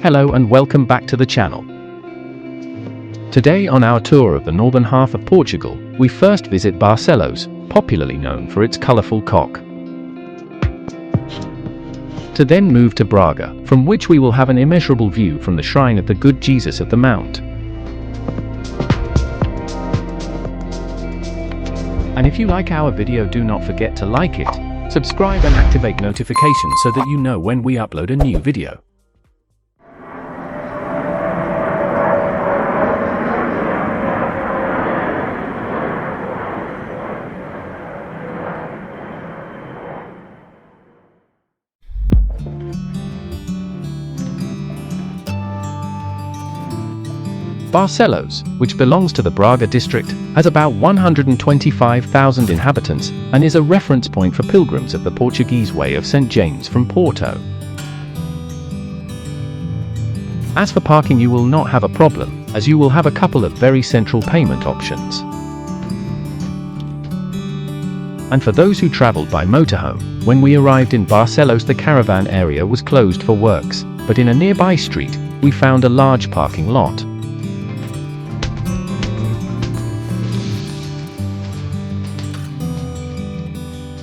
Hello and welcome back to the channel. Today on our tour of the northern half of Portugal, we first visit Barcelos, popularly known for its colourful cock. To then move to Braga, from which we will have an immeasurable view from the shrine of the good Jesus of the Mount. And if you like our video, do not forget to like it, subscribe and activate notifications so that you know when we upload a new video. Barcelos, which belongs to the Braga district, has about 125,000 inhabitants and is a reference point for pilgrims of the Portuguese way of St. James from Porto. As for parking, you will not have a problem, as you will have a couple of very central payment options. And for those who travelled by motorhome, when we arrived in Barcelos, the caravan area was closed for works, but in a nearby street, we found a large parking lot.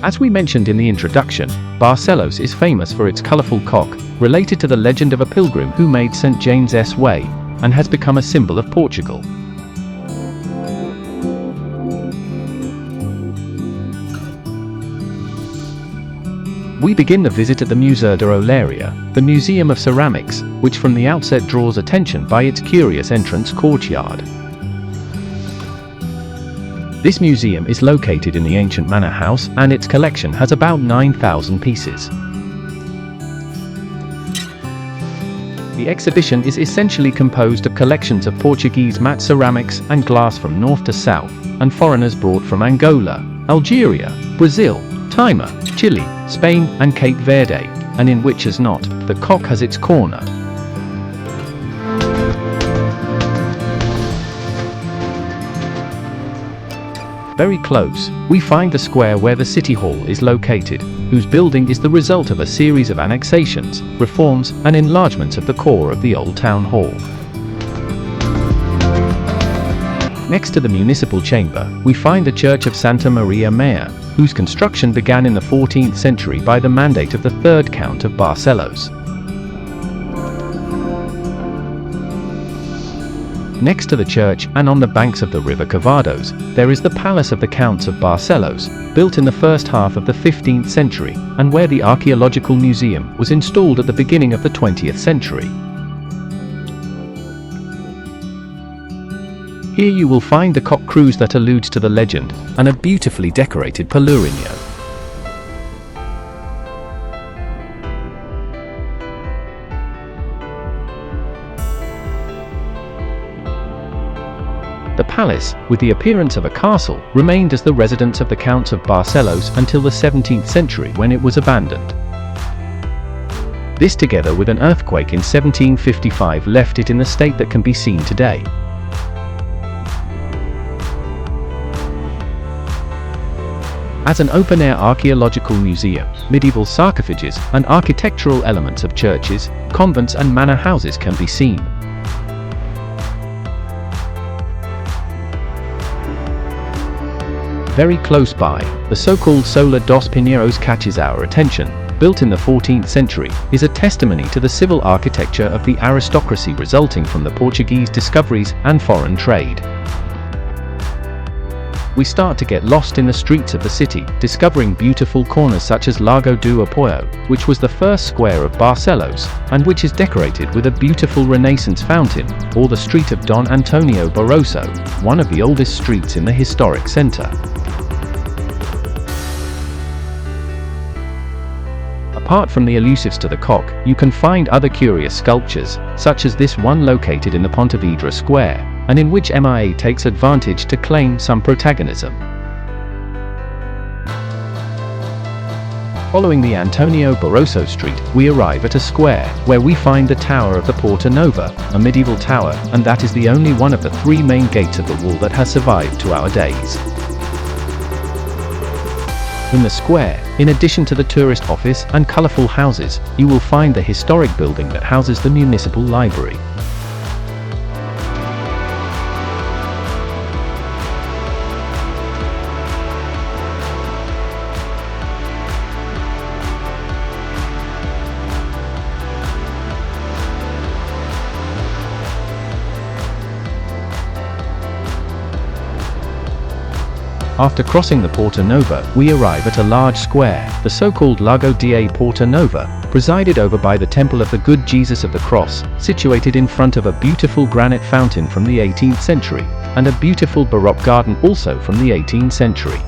As we mentioned in the introduction, Barcelos is famous for its colourful cock, related to the legend of a pilgrim who made St. James's way, and has become a symbol of Portugal. We begin the visit at the Museu de Olaria, the Museum of Ceramics, which from the outset draws attention by its curious entrance courtyard. This museum is located in the ancient manor house, and its collection has about 9,000 pieces. The exhibition is essentially composed of collections of Portuguese matte ceramics and glass from north to south, and foreigners brought from Angola, Algeria, Brazil, Timor, Chile, Spain, and Cape Verde, and in which as not, the cock has its corner. Very close, we find the square where the City Hall is located, whose building is the result of a series of annexations, reforms, and enlargements of the core of the old town hall. Next to the municipal chamber, we find the Church of Santa Maria Maior, whose construction began in the 14th century by the mandate of the third Count of Barcelos. Next to the church, and on the banks of the river Cavados, there is the Palace of the Counts of Barcelos, built in the first half of the 15th century, and where the Archaeological Museum was installed at the beginning of the 20th century. Here you will find the cock cruise that alludes to the legend, and a beautifully decorated palourinho. The palace, with the appearance of a castle, remained as the residence of the Counts of Barcelos until the 17th century, when it was abandoned. This, together with an earthquake in 1755, left it in the state that can be seen today. As an open-air archaeological museum, medieval sarcophages and architectural elements of churches, convents and manor houses can be seen. Very close by, the so-called Sola dos Pinheiros catches our attention. Built in the 14th century, is a testimony to the civil architecture of the aristocracy resulting from the Portuguese discoveries and foreign trade. We start to get lost in the streets of the city, discovering beautiful corners such as Largo do Apoio, which was the first square of Barcelos, and which is decorated with a beautiful Renaissance fountain, or the street of Don Antonio Barroso, one of the oldest streets in the historic centre. Apart from the elusives to the cock, you can find other curious sculptures, such as this one located in the Pontevedra Square, and in which MIA takes advantage to claim some protagonism. Following the Antonio Barroso Street, we arrive at a square, where we find the Tower of the Porta Nova, a medieval tower, and that is the only one of the three main gates of the wall that has survived to our days. In the square, in addition to the tourist office and colorful houses, you will find the historic building that houses the municipal library. After crossing the Porta Nova, we arrive at a large square, the so-called Lago da Porta Nova, presided over by the Temple of the Good Jesus of the Cross, situated in front of a beautiful granite fountain from the 18th century, and a beautiful Baroque garden also from the 18th century.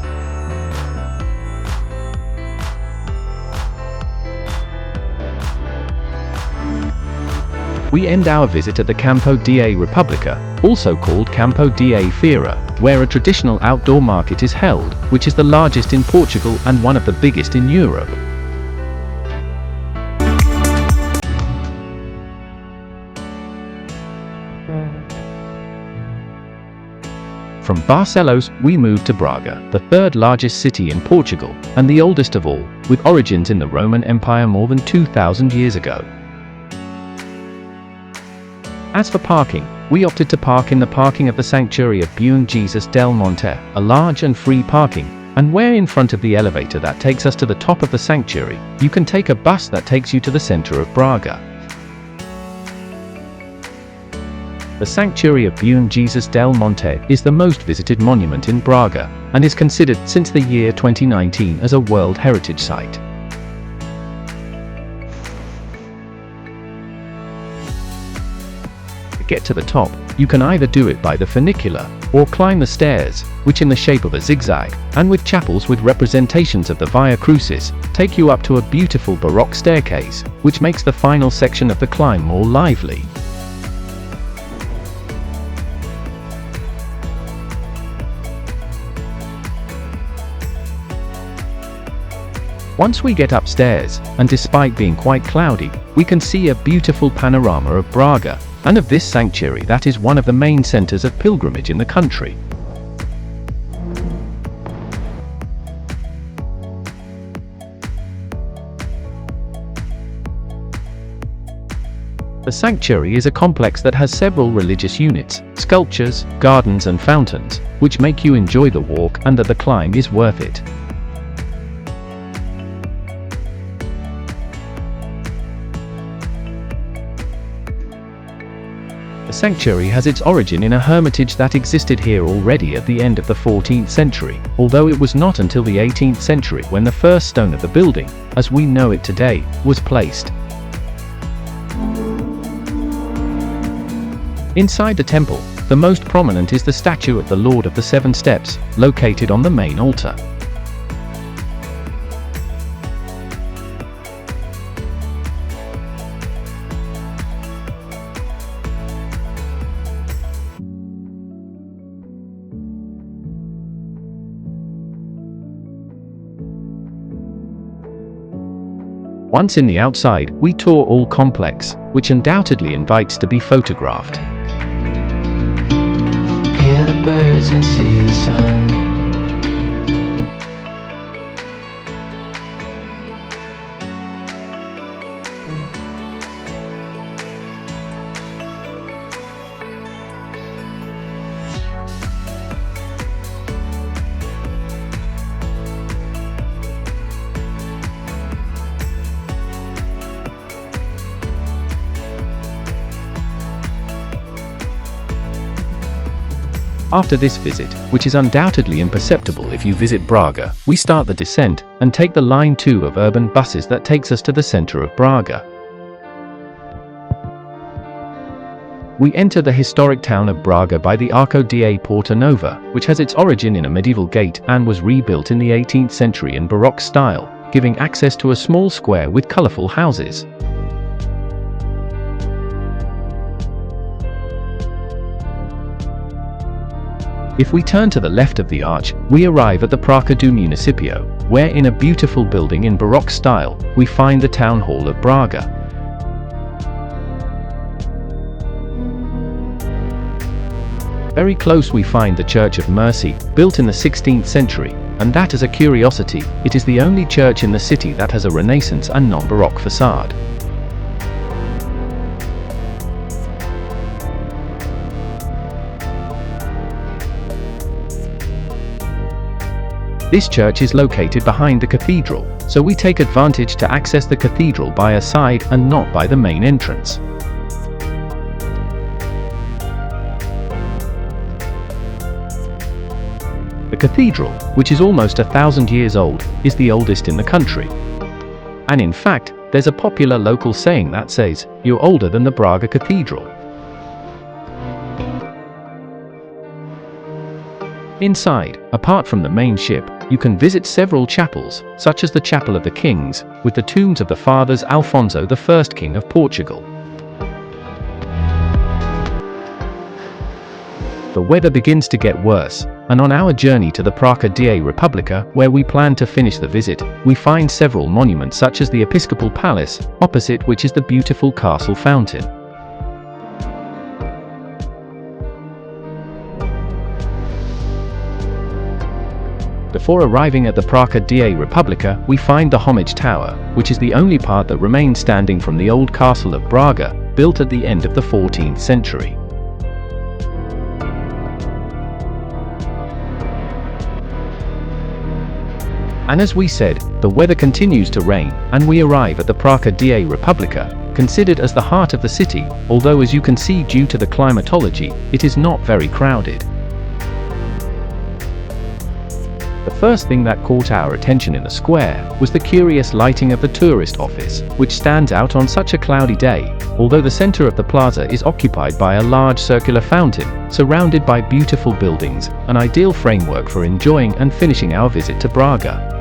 We end our visit at the Campo da República, also called Campo da Feira, where a traditional outdoor market is held, which is the largest in Portugal and one of the biggest in Europe. From Barcelos, we move to Braga, the third largest city in Portugal, and the oldest of all, with origins in the Roman Empire more than 2,000 years ago. As for parking, we opted to park in the parking of the Sanctuary of Bom Jesus del Monte, a large and free parking, and where in front of the elevator that takes us to the top of the sanctuary, you can take a bus that takes you to the center of Braga. The Sanctuary of Bom Jesus del Monte is the most visited monument in Braga, and is considered since the year 2019 as a World Heritage Site. Get to the top, you can either do it by the funicular, or climb the stairs, which in the shape of a zigzag, and with chapels with representations of the Via Crucis, take you up to a beautiful Baroque staircase, which makes the final section of the climb more lively. Once we get upstairs, and despite being quite cloudy, we can see a beautiful panorama of Braga, and of this sanctuary that is one of the main centers of pilgrimage in the country. The sanctuary is a complex that has several religious units, sculptures, gardens and fountains, which make you enjoy the walk and that the climb is worth it. The sanctuary has its origin in a hermitage that existed here already at the end of the 14th century, although it was not until the 18th century when the first stone of the building, as we know it today, was placed. Inside the temple, the most prominent is the statue of the Lord of the Seven Steps, located on the main altar. Once in the outside, we tour all complex, which undoubtedly invites to be photographed. Hear the birds and see the sun. After this visit, which is undoubtedly imperceptible if you visit Braga, we start the descent, and take the line 2 of urban buses that takes us to the center of Braga. We enter the historic town of Braga by the Arco da Porta Nova, which has its origin in a medieval gate and was rebuilt in the 18th century in Baroque style, giving access to a small square with colorful houses. If we turn to the left of the arch, we arrive at the Praça do Municipio, where in a beautiful building in Baroque style, we find the Town Hall of Braga. Very close we find the Church of Mercy, built in the 16th century, and that as a curiosity, it is the only church in the city that has a Renaissance and non-Baroque facade. This church is located behind the cathedral, so we take advantage to access the cathedral by a side and not by the main entrance. The cathedral, which is almost 1,000 years old, is the oldest in the country. And in fact, there's a popular local saying that says, "You're older than the Braga Cathedral." Inside, apart from the main ship, you can visit several chapels, such as the Chapel of the Kings, with the tombs of the fathers Alfonso I, King of Portugal. The weather begins to get worse, and on our journey to the Praça da República, where we plan to finish the visit, we find several monuments such as the Episcopal Palace, opposite which is the beautiful castle fountain. Before arriving at the Praça da República, we find the Homage Tower, which is the only part that remains standing from the old castle of Braga, built at the end of the 14th century. And as we said, the weather continues to rain, and we arrive at the Praça da República, considered as the heart of the city, although as you can see due to the climatology, it is not very crowded. The first thing that caught our attention in the square was the curious lighting of the tourist office, which stands out on such a cloudy day, although the center of the plaza is occupied by a large circular fountain, surrounded by beautiful buildings, an ideal framework for enjoying and finishing our visit to Braga.